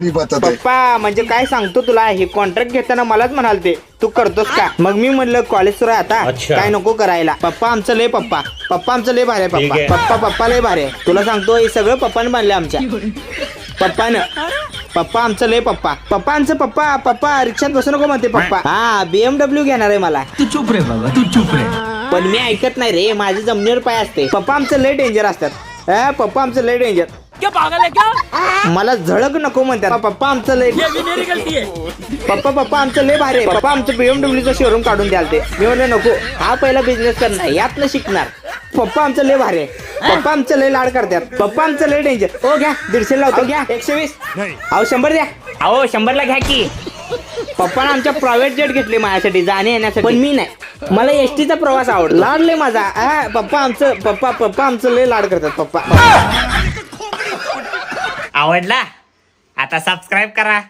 पप्पा म्हणजे काय सांगतो तुला, हे कॉन्ट्रॅक्ट घेताना मलाच म्हणालते तू करतोस का. मग मी म्हणलं कॉलेज सुरू आहे आता, काय नको करायला. पप्पा आमचं लय पप्पा आमचं लय भारी आहे. पप्पा लय भारी आहे. तुला सांगतो हे सगळं पप्पाने बांधले आमच्या पप्पा आमचं लय पप्पा आमचं पप्पा रिक्षात बसू नको म्हणते पप्पा. हा BMW घेणार आहे मला. तू चुप रे बाबा, तू चुप रे. पण मी ऐकत नाही रे, माझे जमिनीवर पाय असते. पप्पा आमचं लय डेंजर असतात. पप्पा आमचं लय डेंजर. क्या पागल है क्या? मला झळक नको म्हणतात. पप्पा आमचं लय मेरी गलती है. पप्पा आमचं लय भारी आहे. पप्पा आमचं BMWचं शोरूम काढून द्याल ते. मी म्हणलं नको, हा पहिला बिझनेस करणार, यातनं शिकणार. पप्पा आमचं लय भारी आहे. पप्पा आमचं लय लाड करतात. पप्पा आमचं लय डेंजर. ओ घ्या 150 लावतो, घ्या 120. अहो 100 द्या. अहो 100ला घ्या की. पप्पानं आमच्या प्रायव्हेट जेट घेतले माझ्यासाठी जाणे येण्यासाठी. पण मी नाही, मला एसटीचा प्रवास आवडतो. लाडले माझा. पप्पा आमचं लय लाड करतात. पप्पा आवडला? आता सबस्क्राईब करा.